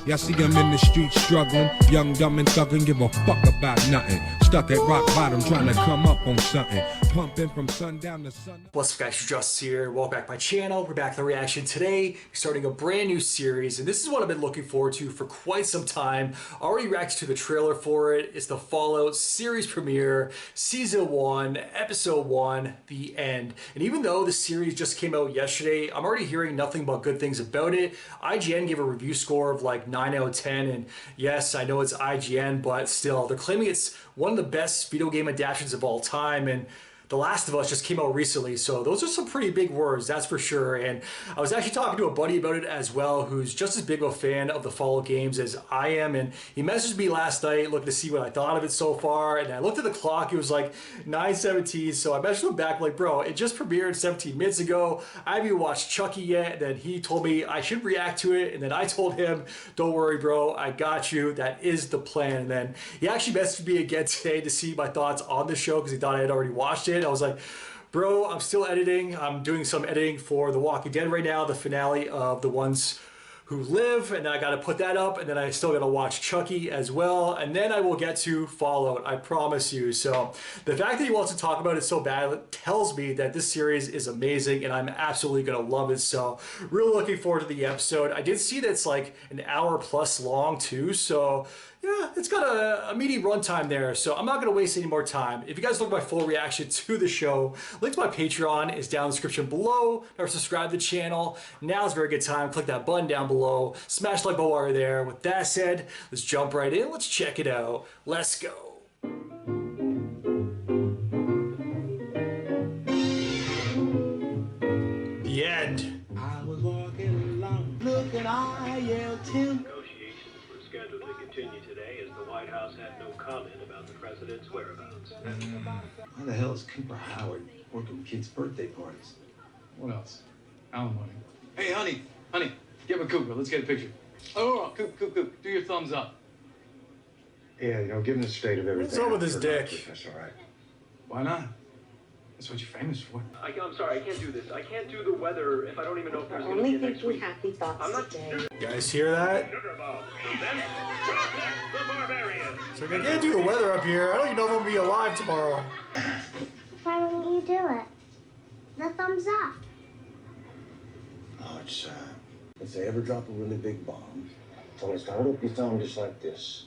Y'all see him in the streets struggling, young, dumb, and thuggin', give a fuck about nothing. Stuck at rock bottom, trying to come up on something. Pumping from sundown to sun. What's up, guys? Just here. Welcome back to my channel. We're back to the reaction today. We're starting a brand new series, and this is what I've been looking forward to for quite some time. Already reacted to the trailer for it. It's the Fallout series premiere, season 1, episode 1, the end. And even though the series just came out yesterday, I'm already hearing nothing but good things about it. IGN gave a review score of like 9 out of 10, and yes, I know it's IGN, but still, they're claiming it's one of the best video game adaptations of all time. And The Last of Us just came out recently, so those are some pretty big words, that's for sure. And I was actually talking to a buddy about it as well, who's just as big of a fan of the Fallout games as I am, and he messaged me last night looking to see what I thought of it so far, and I looked at the clock, it was like 9:17, so I messaged him back like, bro, it just premiered 17 minutes ago, I haven't even watched Chucky yet, and then he told me I should react to it, and then I told him, don't worry, bro, I got you, that is the plan. And then he actually messaged me again today to see my thoughts on the show, because he thought I had already watched it. I was like, bro, I'm still editing. I'm doing some editing for The Walking Dead right now, the finale of The Ones Who Live, and then I got to put that up, and then I still got to watch Chucky as well, and then I will get to Fallout, I promise you. So the fact that he wants to talk about it so bad tells me that this series is amazing, and I'm absolutely going to love it. So really looking forward to the episode. I did see that it's like an hour plus long too, so yeah, it's got a meaty runtime there, so I'm not going to waste any more time. If you guys look at my full reaction to the show, link to my Patreon is down in the description below, or subscribe to the channel. Now is a very good time. Click that button down below. Smash the like button while you're there. With that said, let's jump right in. Let's check it out. Let's go. The end. I was walking along, looking, I yelled, Tim. Scheduled to continue today as the White House had no comment about the president's whereabouts. Why the hell is Cooper Howard working kids' birthday parties? What else? Alimony. Hey, honey. Get with Cooper. Let's get a picture. Oh, Coop. Do your thumbs up. Yeah, given the state of everything. What's up with his I've dick? heard That's all right. Why not? That's what you're famous for. I'm sorry, I can't do this. I can't do the weather if I don't even know if there's going to Only be a next think we week. happy thoughts today. You guys hear that? Sugar Bob presents Vault-Tec the Barbarian. So I can't do the weather up here. I don't even know if I'm going to be alive tomorrow. Why wouldn't you do it? The thumbs up. Oh, it's if they ever drop a really big bomb, tell us to hold up your thumb just like this.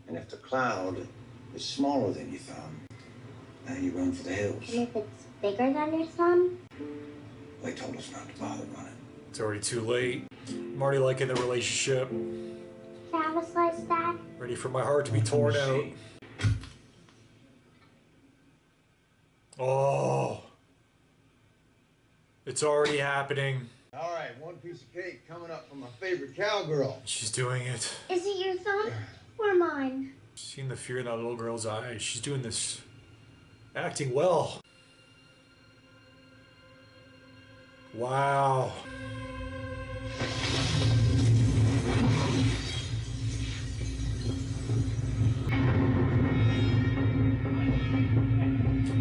And if the cloud is smaller than your thumb, then you run for the hills. And if it's bigger than your thumb? They told us not to bother running. It's already too late. I'm already liking the relationship. Can I have a slice, Dad? Ready for my heart to be torn out. Oh. It's already happening. All right, one piece of cake coming up from my favorite cowgirl. She's doing it. Is it your thumb or mine? Seeing the fear in that little girl's eyes. She's doing this. Acting well. Wow.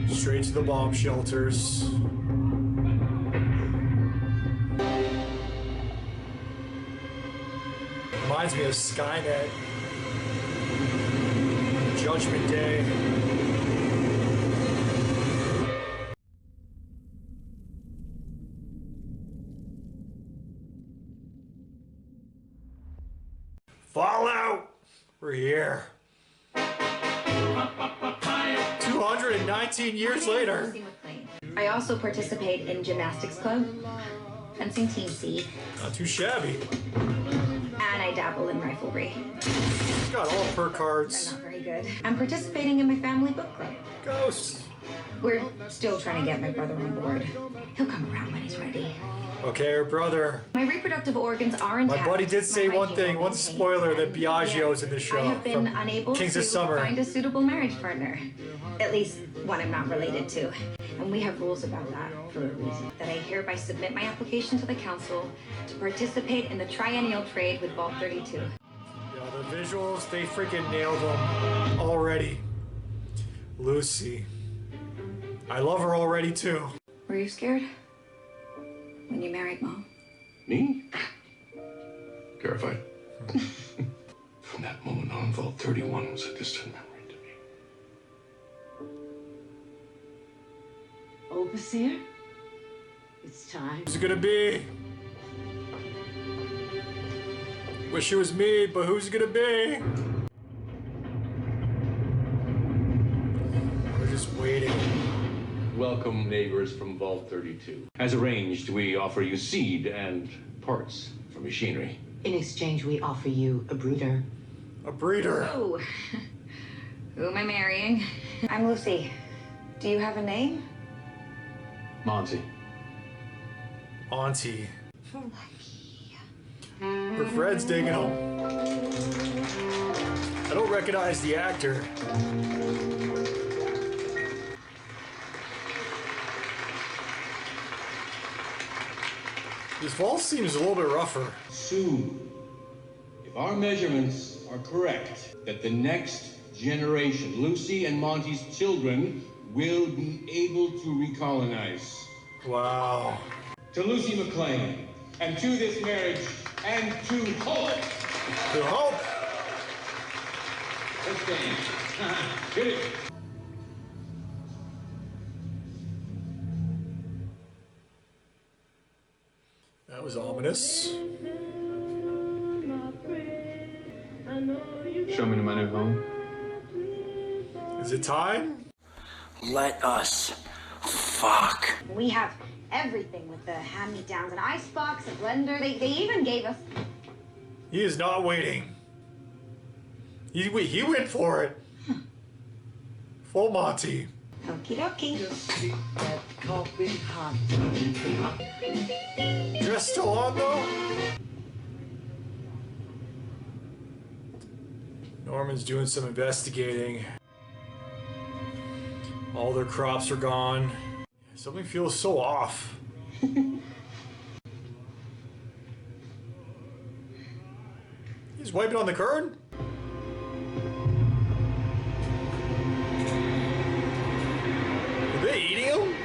Straight to the bomb shelters. Reminds me of Skynet. Judgment Day. Fallout! We're here. 219 years later. I also participate in gymnastics club, fencing team C, Not too shabby. and I dabble in riflery. Got all perk I'm cards. not very good. I'm participating in my family book club. Ghosts. We're still trying to get my brother on board. He'll come around when he's ready. Okay, her brother. My reproductive organs are intact. My buddy did say My one hygiene thing, one maintained, spoiler, that and Biagio's in the I show have been from unable Kings to of Summer. find a suitable marriage partner. At least one I'm not related to. And we have rules about that for a reason. That I hereby submit my application to the council to participate in the triennial trade with Vault-32. Yeah, the visuals, they freaking nailed them already. Lucy. I love her already too. Were you scared when you married Mom? Me? Terrified. From that moment on, Vault 31 was a distant memory to me. Overseer, it's time. Who's it gonna be? Wish it was me, but who's it gonna be? We're just waiting. Welcome, neighbors from Vault 32. As arranged, we offer you seed and parts for machinery. In exchange, we offer you a breeder. A breeder. Oh, who am I marrying? I'm Lucy. Do you have a name? Monty. Auntie. Her Fred's digging him. I don't recognize the actor. This vault seems a little bit rougher. Soon, if our measurements are correct, that the next generation, Lucy and Monty's children, will be able to recolonize. Wow. To Lucy McLean, and to this marriage, and to hope. To hope. Let's dance. Hit it. That was ominous. Show me to my new home. Is it time? Let us fuck. We have everything with the hand-me-downs, an icebox, a blender. They even gave us... He is not waiting. He went for it. Full Monty. Okie dokie. Dress still on though? Norman's doing some investigating. All their crops are gone. Something feels so off. He's wiping on the curtain? Are they eating him?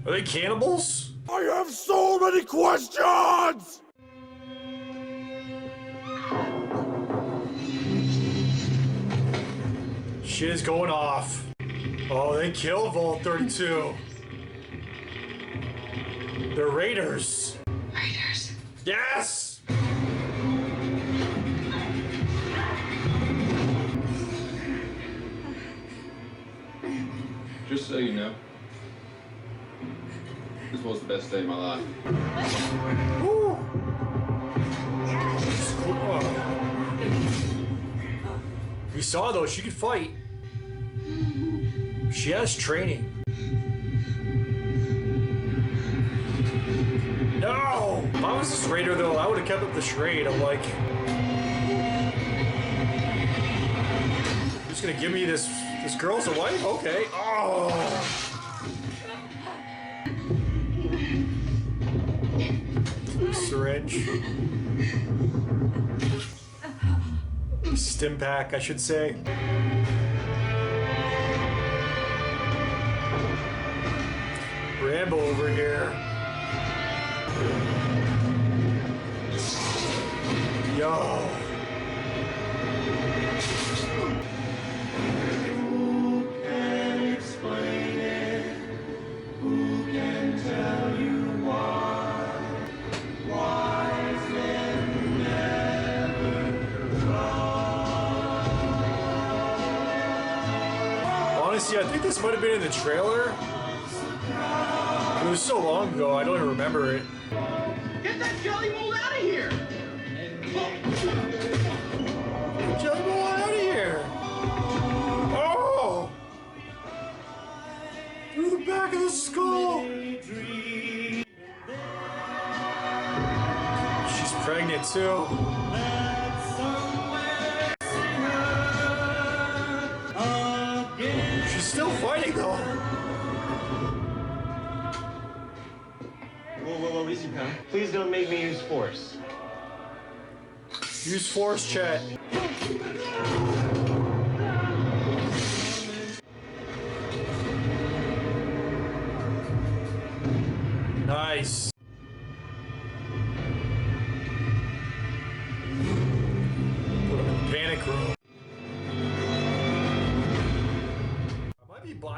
Are they cannibals? I have so many questions! Shit is going off. Oh, they killed Vault 32. They're raiders. Raiders. Yes! Just so you know, this was the best day of my life. Woo. We saw though, she could fight. She has training. No! If I was this raider though, I would have kept up the charade. I'm like, you're just gonna give me this girl's a wife? Okay. Oh! Syringe. Stim pack, I should say. Rambo over here. Yo. Who can explain it? Who can tell you why? Wise men never try. Honestly, I think this might have been in the trailer. It was so long ago, I don't even remember it. Get that jelly mold out of here! Jelly roll out of here! Oh! Through the back of the skull! She's pregnant too. She's still fighting though. Whoa, easy, pal. Please don't make me use force. Use force, chat. Nice.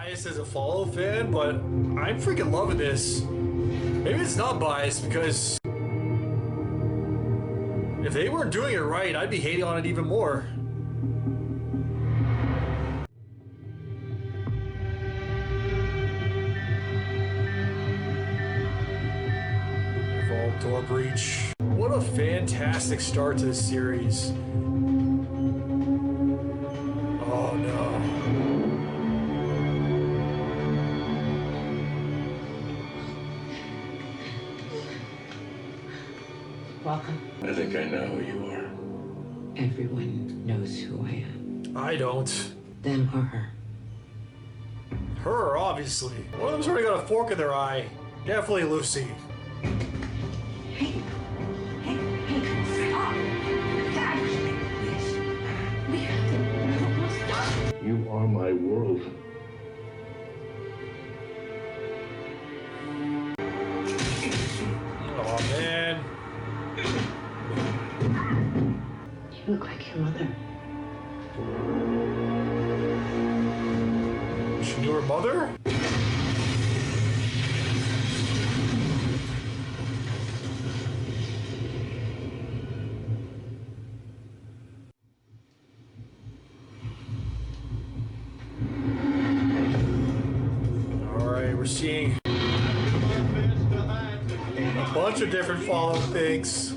biased as a Follow fan, but I'm freaking loving this. Maybe it's not biased because if they weren't doing it right, I'd be hating on it even more. Vault door breach. What a fantastic start to this series. Oh no. Welcome. I think I know who you are. Everyone knows who I am. I don't. Them or her. Her, obviously. One of them's already got a fork in their eye. Definitely Lucy. You are my world. Oh man. You look like your mother. She knew her mother? Alright, we're seeing a bunch of different Follow things.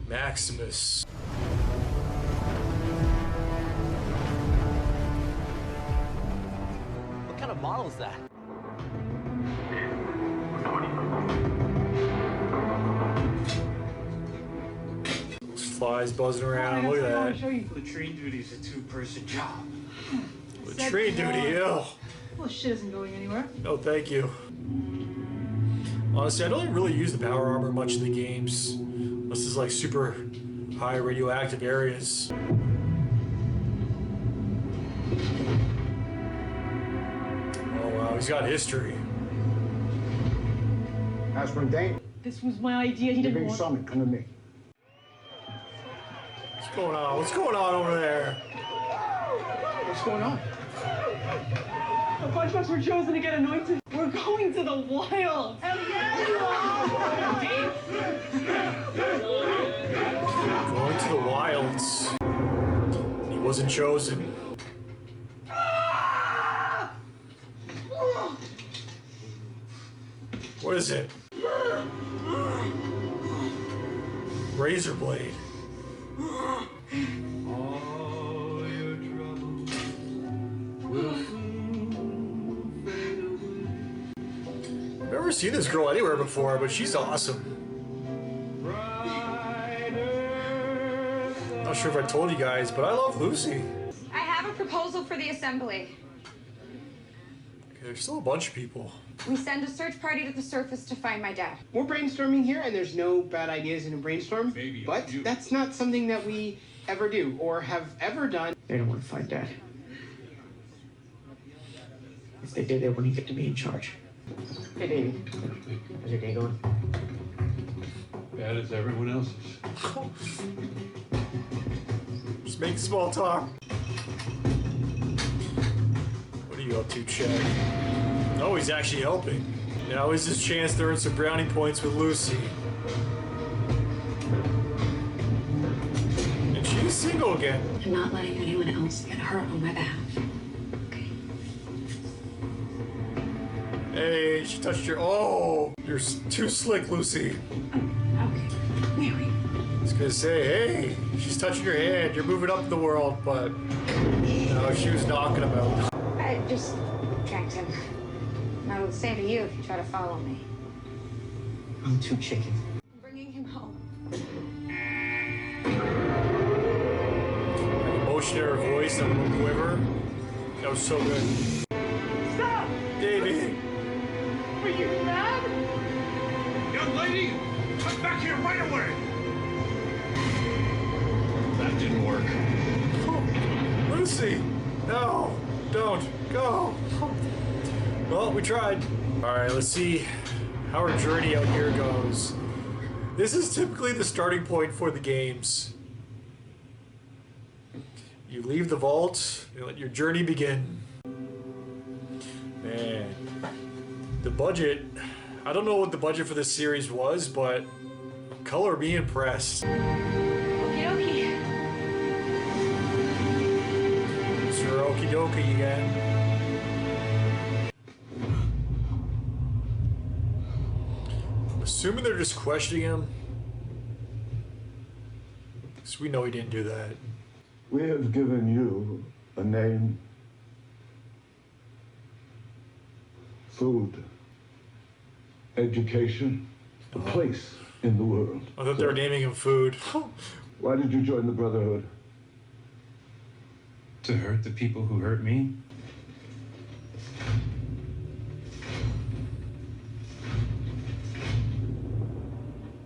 Maximus. What kind of model is that? Flies buzzing around. Look at that. Latrine duty is a two-person job. Latrine duty, ew. Well, shit isn't going anywhere. No, thank you. Honestly, I don't really use the power armor much in the games. This is like super high radioactive areas. Oh wow, he's got history. Aspirin Dane. This was my idea. He didn't want. Summit. Come to me. What's going on? What's going on over there? What's going on? A bunch of us were chosen to get anointed. We're going to the wild. Hell yeah, you are! Going to the wilds. He wasn't chosen. What is it? Razor blade. All your troubles will soon fade away. I've never seen this girl anywhere before, but she's awesome. Not sure if I told you guys, but I love Lucy. I have a proposal for the assembly. Okay, there's still a bunch of people. We send a search party to the surface to find my dad. We're brainstorming here, and there's no bad ideas in a brainstorm. But that's not something that we ever do or have ever done. They don't want to find Dad. If they did, they wouldn't get to be in charge. Hey, Davey. How's your day going? Bad as everyone else's. Just make small talk. What are you up to, Chad? Oh, he's actually helping. Now is his chance to earn some brownie points with Lucy. And she's single again. I'm not letting anyone else get hurt on my behalf. Okay. Hey, she touched your. Oh, you're too slick, Lucy. Okay. Mary. I was gonna say, hey, she's touching your hand. You're moving up in the world, but no, she was knocking him out. I just tracked him. And I will say to you if you try to follow me. I'm too chicken. I'm bringing him home. Emotion in her voice, that little quiver. That was so good. Stop! Davey. Were you mad? Young lady, come back here right away. That didn't work. Oh, Lucy! No! Don't! Go! Well, we tried. Alright, let's see how our journey out here goes. This is typically the starting point for the games. You leave the vault, you let your journey begin. Man, the budget, I don't know what the budget for this series was, but color me impressed. Okie dokie. Mr. Okie dokie again. I'm assuming they're just questioning him. Because we know he didn't do that. We have given you a name, food, education, a place in the world. I thought they were naming him food. Why did you join the Brotherhood? To hurt the people who hurt me?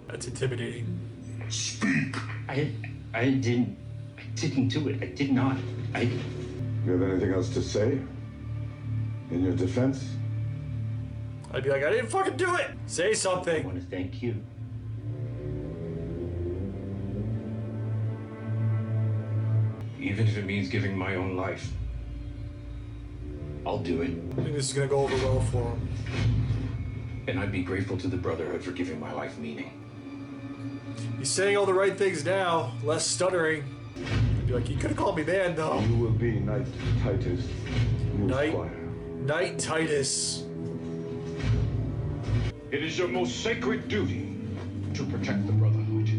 That's intimidating. Speak. I didn't do it. I did not. You have anything else to say? In your defense? I'd be like, I didn't fucking do it! Say something! I want to thank you. Even if it means giving my own life, I'll do it. I think this is gonna go over well for him. And I'd be grateful to the Brotherhood for giving my life meaning. He's saying all the right things now, less stuttering. I'd be like, you could have called me man, though. You will be Knight Titus, new squire. Knight Titus. It is your most sacred duty to protect the Brotherhood.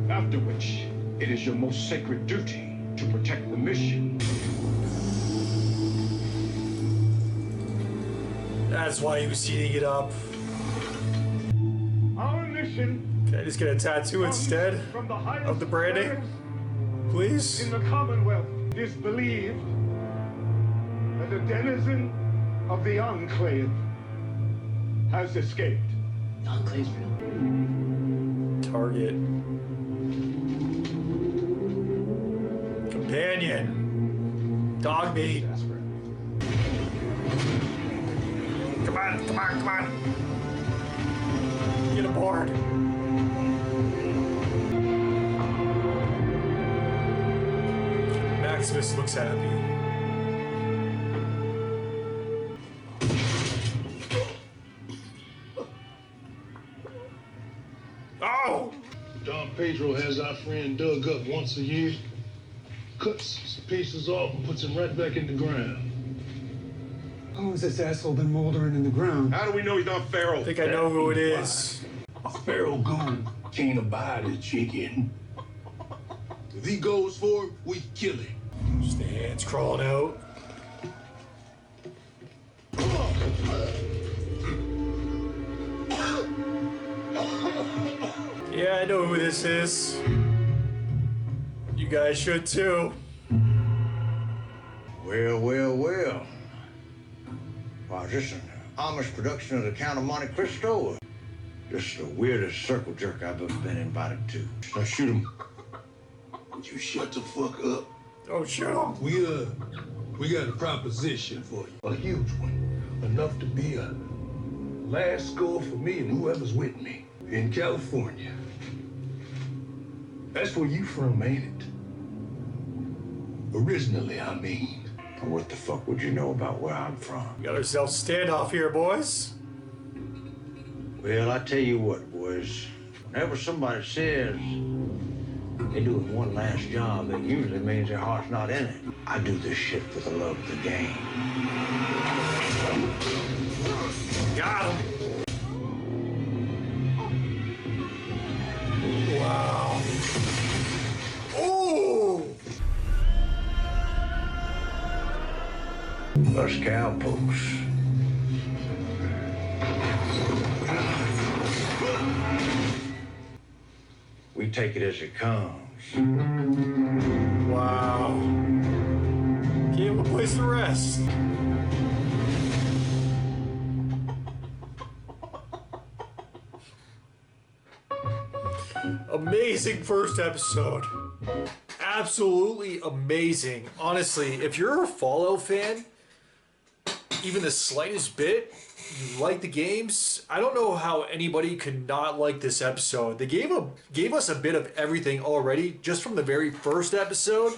After which, it is your most sacred duty to protect the mission. That's why he was heating it up. Our mission. Can I just get a tattoo instead of the branding? Please? In the Commonwealth, it is believed that a denizen of the Enclave has escaped. Enclave's real. Target. Companion. Dog meat. Come on, come on, come on. Get aboard. Maximus looks happy. Oh! Don Pedro has our friend dug up once a year, cuts some pieces off and puts them right back in the ground. How has this asshole been moldering in the ground? How do we know he's not feral? I think I know who it is. A feral goon can't abide a chicken. If he goes for it, we kill him. Just the hands crawling out. Yeah, I know who this is. You guys should too. Well, well, well. Why, is this an Amish production of the Count of Monte Cristo? Or just the weirdest circle jerk I've ever been invited to. Now shoot him. Would you shut the fuck up? Oh, shoot him. We got a proposition for you. A huge one. Enough to be a last score for me and whoever's with me. In California. That's where you from, ain't it? Originally, I mean. What the fuck would you know about where I'm from? We got ourselves a standoff here, boys. Well, I tell you what, boys. Whenever somebody says they're doing one last job, it usually means their heart's not in it. I do this shit for the love of the game. Got him. Wow. Ooh. Us cowpokes. We take it as it comes. Wow. Give him a place to rest. Amazing first episode. Absolutely amazing. Honestly, if you're a Fallout fan, even the slightest bit, you like the games, I don't know how anybody could not like this episode. They gave us a bit of everything already, just from the very first episode.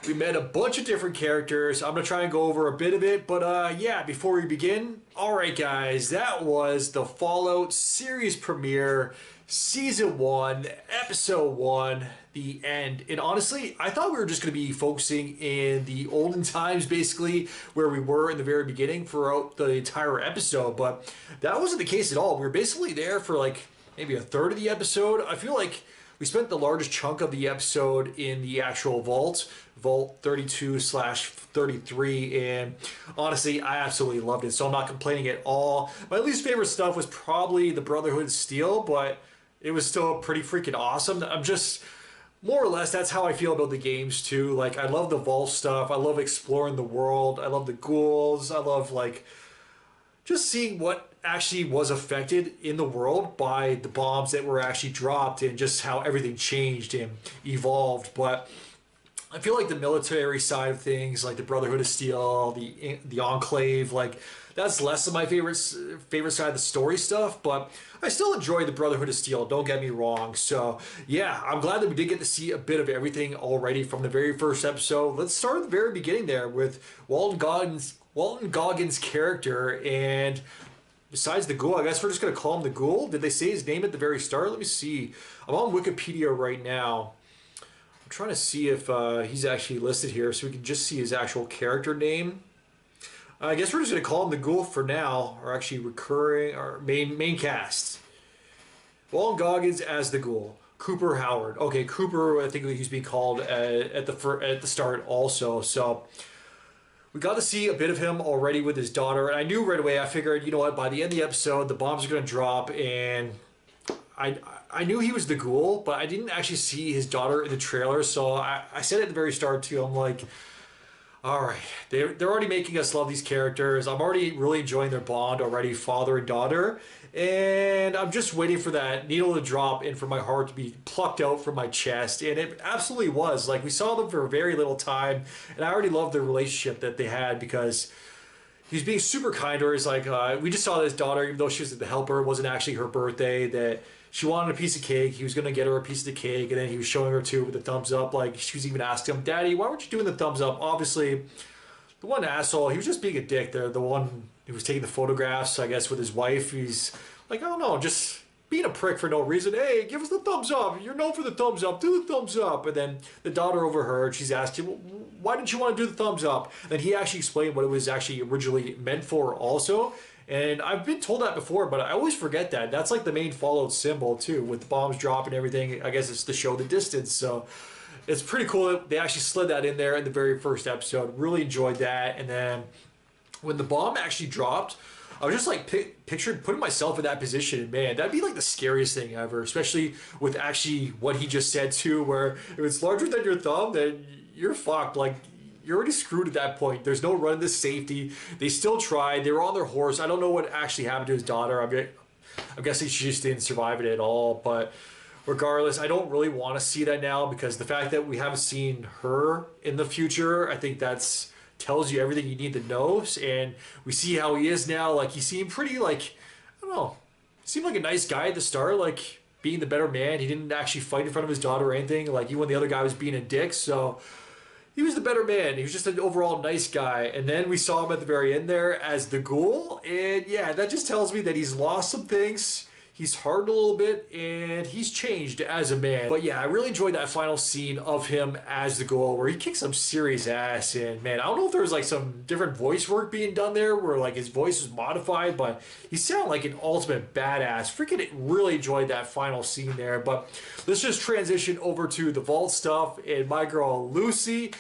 We met a bunch of different characters. I'm going to try and go over a bit of it, but yeah, before we begin, alright guys, that was the Fallout series premiere, Season 1, Episode 1, the end. And honestly, I thought we were just going to be focusing in the olden times, basically, where we were in the very beginning throughout the entire episode, but that wasn't the case at all. We were basically there for like maybe a third of the episode. I feel like we spent the largest chunk of the episode in the actual Vault 32/33, and honestly, I absolutely loved it, so I'm not complaining at all. My least favorite stuff was probably the Brotherhood of Steel, but it was still pretty freaking awesome. I'm just, more or less, that's how I feel about the games too. Like, I love the Vault stuff, I love exploring the world, I love the ghouls, I love, like, just seeing what actually was affected in the world by the bombs that were actually dropped and just how everything changed and evolved. But I feel like the military side of things, like the Brotherhood of Steel, the Enclave, like that's less of my favorite side of the story stuff, but I still enjoy the Brotherhood of Steel, don't get me wrong. So yeah, I'm glad that we did get to see a bit of everything already from the very first episode. Let's start at the very beginning there with Walton Goggins' character, and besides the ghoul, I guess we're just going to call him the ghoul. Did they say his name at the very start? Let me see. I'm on Wikipedia right now. I'm trying to see if he's actually listed here so we can just see his actual character name. I guess we're just going to call him the ghoul for now, or actually recurring, or main cast. Walton Goggins as the ghoul. Cooper Howard. Okay, Cooper, I think he's being called at the start also. So we got to see a bit of him already with his daughter, and I knew right away, I figured, you know what, by the end of the episode, the bombs are going to drop, and I knew he was the ghoul, but I didn't actually see his daughter in the trailer, so I said at the very start too, I'm like, alright, they're already making us love these characters, I'm already really enjoying their bond already, father and daughter, and I'm just waiting for that needle to drop and for my heart to be plucked out from my chest, and it absolutely was. Like, we saw them for very little time, and I already loved the relationship that they had, because he was being super kind to her. He's like, we just saw his daughter, even though she was the helper, it wasn't actually her birthday, that she wanted a piece of cake, he was going to get her a piece of the cake, and then he was showing her too with the thumbs up. Like, she was even asking him, Daddy, why weren't you doing the thumbs up? Obviously, the one asshole, he was just being a dick there, the one who was taking the photographs, I guess, with his wife. He's like, I don't know, just being a prick for no reason. Hey, give us the thumbs up. You're known for the thumbs up. Do the thumbs up. And then the daughter overheard. She's asked him, why didn't you want to do the thumbs up? And then he actually explained what it was actually originally meant for also. And I've been told that before, but I always forget that. That's like the main Fallout symbol too, with the bombs drop and everything. I guess it's to show the distance. So it's pretty cool that they actually slid that in there in the very first episode. Really enjoyed that. And then when the bomb actually dropped, I was just like putting myself in that position, and man, that'd be like the scariest thing ever, especially with actually what he just said too, where if it's larger than your thumb, then you're fucked. Like, you're already screwed at that point. There's no run to safety. They still tried. They were on their horse. I don't know what actually happened to his daughter. I'm guessing she just didn't survive it at all, but regardless, I don't really want to see that now, because the fact that we haven't seen her in the future, I think that's tells you everything you need to know. And we see how he is now. Like, he seemed pretty, like, I don't know, seemed like a nice guy at the start, like being the better man. He didn't actually fight in front of his daughter or anything, like even when the other guy was being a dick. So he was the better man. He was just an overall nice guy. And then we saw him at the very end there as the ghoul, and yeah, that just tells me that he's lost some things. He's hardened a little bit, and he's changed as a man. But yeah, I really enjoyed that final scene of him as the ghoul, where he kicked some serious ass. And man, I don't know if there was like some different voice work being done there, where like his voice was modified, but he sounded like an ultimate badass. Freaking really enjoyed that final scene there. But let's just transition over to the Vault stuff and my girl Lucy.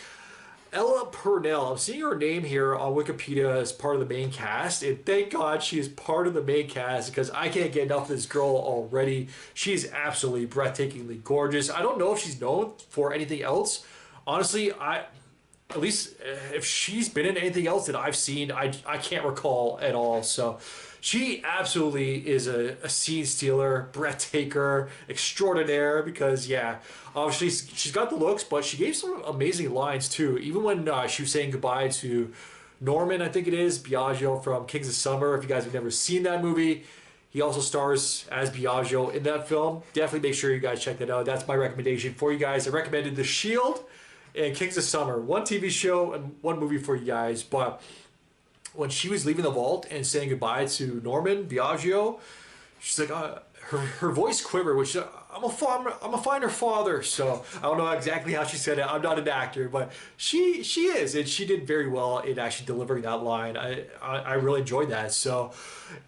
Ella Purnell. I'm seeing her name here on Wikipedia as part of the main cast, and thank God she is part of the main cast, because I can't get enough of this girl already. She's absolutely breathtakingly gorgeous. I don't know if she's known for anything else. Honestly, at least if she's been in anything else that I've seen, I can't recall at all. So she absolutely is a scene stealer, breathtaker, extraordinaire, because yeah, obviously she's got the looks, but she gave some amazing lines too. Even when she was saying goodbye to Norman, I think it is, Biagio from Kings of Summer. If you guys have never seen that movie, he also stars as Biagio in that film. Definitely make sure you guys check that out. That's my recommendation for you guys. I recommended The Shield and Kings of Summer. One TV show and one movie for you guys. But when she was leaving the vault and saying goodbye to Norman, Biagio, she's like, her voice quivered, which I'm gonna find her father. So I don't know exactly how she said it. I'm not an actor, but she is, and she did very well in actually delivering that line. I really enjoyed that. So,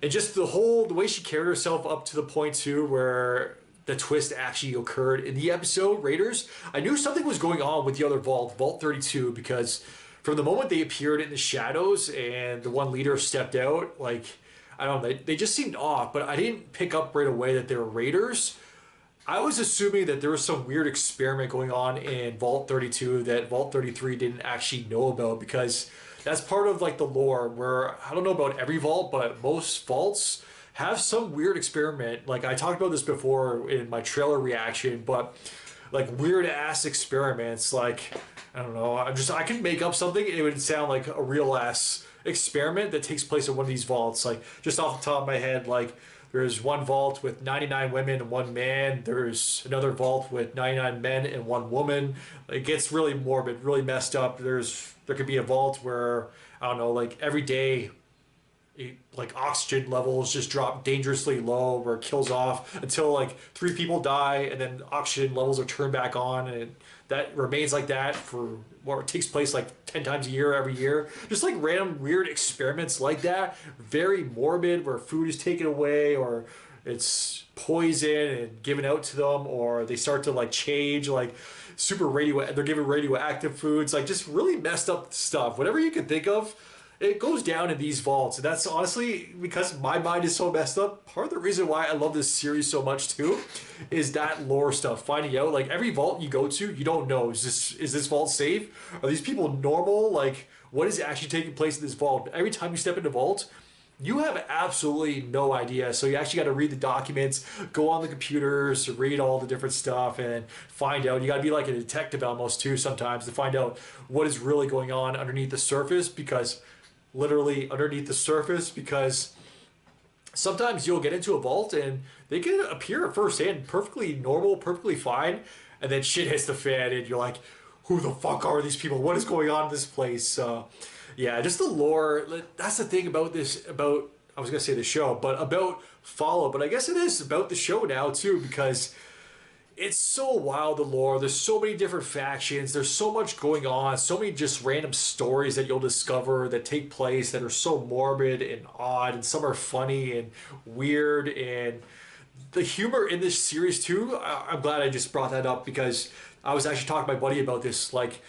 and just the way she carried herself up to the point too where the twist actually occurred in the episode Raiders. I knew something was going on with the other Vault 32, because from the moment they appeared in the shadows and the one leader stepped out, like, I don't know, they just seemed off, but I didn't pick up right away that they were Raiders. I was assuming that there was some weird experiment going on in Vault 32 that Vault 33 didn't actually know about, because that's part of like the lore where, I don't know about every vault, but most vaults have some weird experiment. Like I talked about this before in my trailer reaction, but like weird ass experiments, like, I don't know, I could make up something and it would sound like a real ass experiment that takes place in one of these vaults. Like just off the top of my head, like there's one vault with 99 women and one man. There's another vault with 99 men and one woman. It gets really morbid, really messed up. There could be a vault where, I don't know, like every day, like oxygen levels just drop dangerously low, where it kills off until like 3 people die, and then oxygen levels are turned back on, and that remains like that for, or it takes place like 10 times a year, every year. Just like random weird experiments like that, very morbid, where food is taken away or it's poison and given out to them, or they start to like change, like they're given radioactive foods, like just really messed up stuff. Whatever you can think of, it goes down in these vaults. And that's honestly, because my mind is so messed up, part of the reason why I love this series so much too is that lore stuff. Finding out, like, every vault you go to, you don't know, is this vault safe? Are these people normal? Like, what is actually taking place in this vault? Every time you step into vault, you have absolutely no idea. So you actually got to read the documents, go on the computers, read all the different stuff, and find out. You got to be like a detective almost too sometimes to find out what is really going on underneath the surface, because literally underneath the surface, because sometimes you'll get into a vault and they can appear at first hand perfectly normal, perfectly fine, and then shit hits the fan and you're like, who the fuck are these people? What is going on in this place? Yeah, just the lore. That's the thing about this, I was gonna say the show, but about Follow, but I guess it is about the show now too, because it's so wild, the lore. There's so many different factions. There's so much going on. So many just random stories that you'll discover that take place that are so morbid and odd, and some are funny and weird. And the humor in this series too, I'm glad I just brought that up, because I was actually talking to my buddy about this. Like,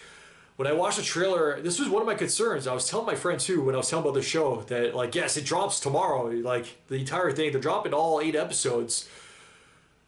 when I watched the trailer, this was one of my concerns. I was telling my friend too, when I was telling about the show, that like, yes, it drops tomorrow. Like, the entire thing, they're dropping all 8 episodes.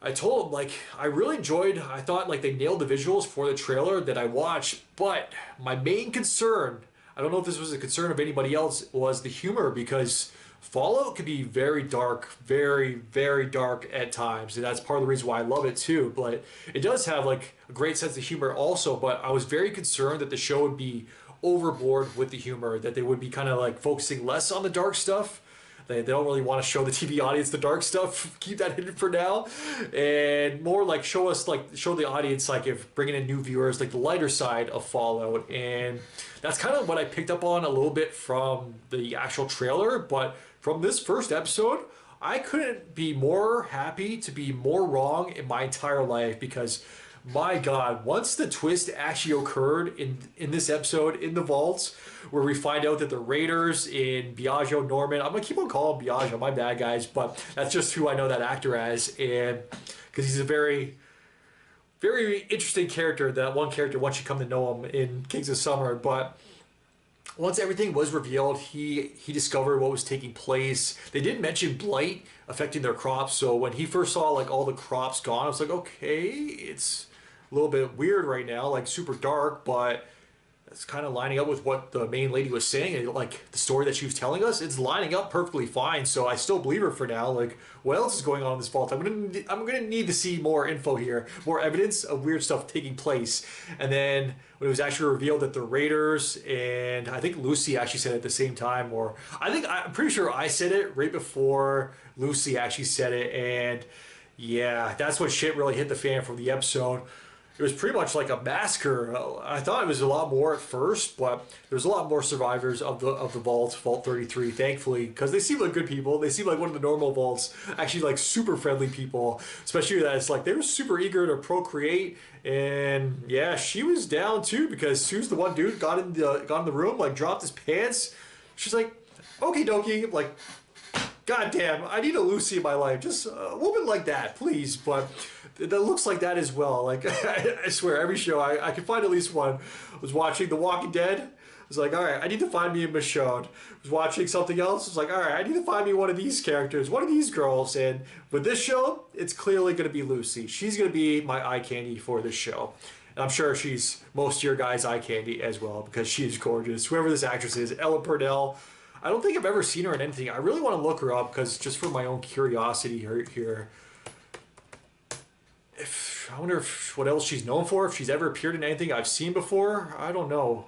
I told him, like, I really enjoyed, I thought, like, they nailed the visuals for the trailer that I watched, but my main concern, I don't know if this was a concern of anybody else, was the humor, because Fallout can be very dark, very, very dark at times, and that's part of the reason why I love it too. But it does have, like, a great sense of humor also, but I was very concerned that the show would be overboard with the humor, that they would be kind of, like, focusing less on the dark stuff. They don't really want to show the TV audience the dark stuff. Keep that hidden for now, and more like show the audience, like, if bringing in new viewers, like the lighter side of Fallout. And that's kind of what I picked up on a little bit from the actual trailer. But from this first episode, I couldn't be more happy to be more wrong in my entire life, because my God, once the twist actually occurred in this episode in the vaults, where we find out that the Raiders in Biagio Norman, I'm gonna keep on calling him Biagio, my bad guys, but that's just who I know that actor as, and because he's a very, very interesting character, that one character once you come to know him in Kings of Summer. But once everything was revealed, he discovered what was taking place. They did mention blight affecting their crops, so when he first saw, like, all the crops gone, I was like, okay, it's a little bit weird right now, like super dark, but it's kind of lining up with what the main lady was saying, and like the story that she was telling us, it's lining up perfectly fine. So I still believe her for now. Like, what else is going on in this vault? I'm gonna need to see more info here, more evidence of weird stuff taking place. And then when it was actually revealed that the Raiders, and I think Lucy actually said it at the same time, or I'm pretty sure I said it right before Lucy actually said it, and yeah, that's when shit really hit the fan from the episode. It was pretty much like a massacre. I thought it was a lot more at first, but there's a lot more survivors of the Vault 33, thankfully, because they seem like good people. They seem like one of the normal vaults, actually like super friendly people, especially that it's like they were super eager to procreate. And yeah, she was down too, because she was the one dude got in the room, like dropped his pants. She's like, okie dokie, like, goddamn, I need a Lucy in my life. Just a woman like that, please. But that looks like that as well. Like, I swear, every show, I can find at least one. I was watching The Walking Dead. I was like, all right, I need to find me a Michonne. I was watching something else. I was like, all right, I need to find me one of these characters, one of these girls. And with this show, it's clearly going to be Lucy. She's going to be my eye candy for this show. And I'm sure she's most of your guys' eye candy as well, because she's gorgeous. Whoever this actress is, Ella Purnell. I don't think I've ever seen her in anything. I really want to look her up, because just for my own curiosity here. I wonder what else she's known for, if she's ever appeared in anything I've seen before. I don't know.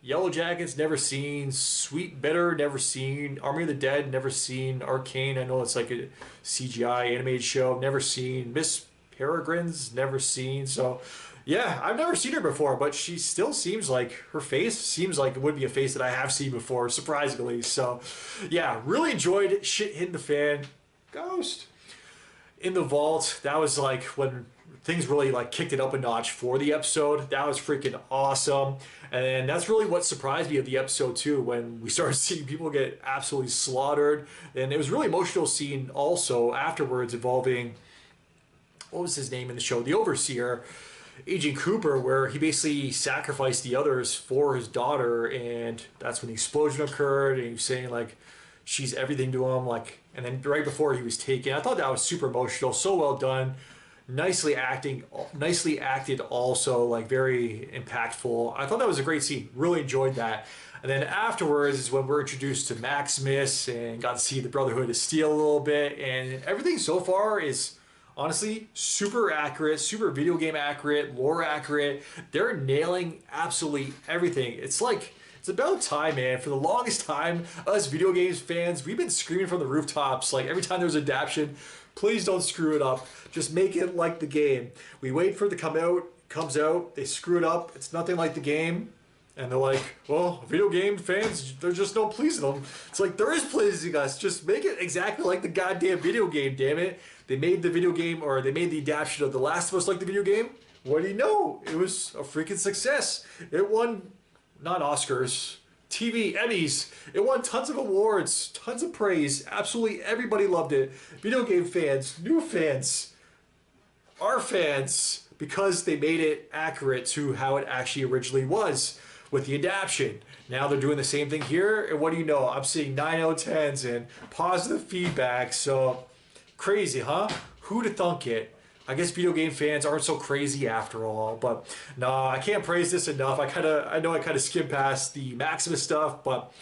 Yellow Jackets, never seen. Sweet Bitter, never seen. Army of the Dead, never seen. Arcane, I know it's like a CGI animated show, never seen. Miss Peregrine's, never seen. So yeah, I've never seen her before, but she still seems like, her face seems like it would be a face that I have seen before, surprisingly. So yeah, really enjoyed Shit Hitting the Fan. Ghost in the Vault. That was like when things really like kicked it up a notch for the episode. That was freaking awesome. And that's really what surprised me of the episode too, when we started seeing people get absolutely slaughtered. And it was really emotional scene also afterwards involving, what was his name in the show? The Overseer, Agent Cooper, where he basically sacrificed the others for his daughter, and that's when the explosion occurred, and he was saying like she's everything to him, like, and then right before he was taken. I thought that was super emotional, so well done, nicely acted also, like very impactful. I thought that was a great scene, really enjoyed that. And then afterwards is when we're introduced to Maximus and got to see the Brotherhood of Steel a little bit, and everything so far is honestly super accurate, super video game accurate, lore accurate. They're nailing absolutely everything. It's like, it's about time, man. For the longest time, us video games fans, we've been screaming from the rooftops, like every time there's an adaptation, please don't screw it up. Just make it like the game. We wait for it to come out, it comes out, they screw it up, it's nothing like the game. And they're like, well, video game fans, there's just no pleasing them. It's like, there is pleasing us. Just make it exactly like the goddamn video game, damn it. They made the video game, or they made the adaptation of The Last of Us like the video game. What do you know? It was a freaking success. It won, not Oscars, TV, Emmys. It won tons of awards, tons of praise. Absolutely everybody loved it. Video game fans, new fans, our fans, because they made it accurate to how it actually originally was with the adaptation. Now they're doing the same thing here, and what do you know? I'm seeing 9 out of 10s and positive feedback, so crazy, huh? Who'd have thunk it? I guess video game fans aren't so crazy after all, but no, I can't praise this enough. I know I kind of skimmed past the Maximus stuff, but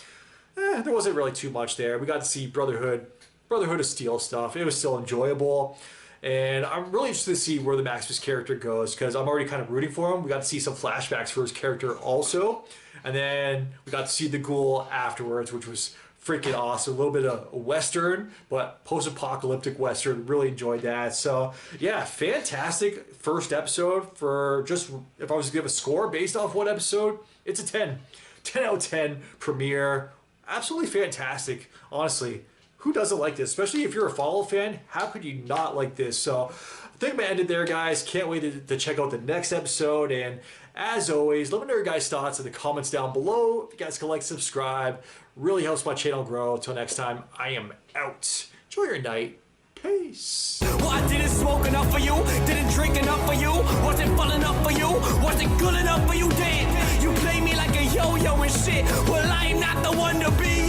there wasn't really too much there. We got to see Brotherhood of Steel stuff. It was still enjoyable. And I'm really interested to see where the Maximus character goes, because I'm already kind of rooting for him. We got to see some flashbacks for his character also. And then we got to see the Ghoul afterwards, which was freaking awesome. A little bit of a Western, but post-apocalyptic Western. Really enjoyed that. So yeah, fantastic first episode. For just, if I was to give a score based off one episode, it's a 10. 10 out of 10 premiere. Absolutely fantastic, honestly. Who doesn't like this? Especially if you're a Follow fan, how could you not like this? So I think I'm going to end it there, guys. Can't wait to check out the next episode. And as always, let me know your guys' thoughts in the comments down below. If you guys can like, subscribe. Really helps my channel grow. Until next time, I am out. Enjoy your night. Peace. Well, I didn't smoke enough for you, didn't drink enough for you, wasn't full enough for you, wasn't good enough for you, damn. You play me like a yo-yo and shit. Well, I am not the one to be.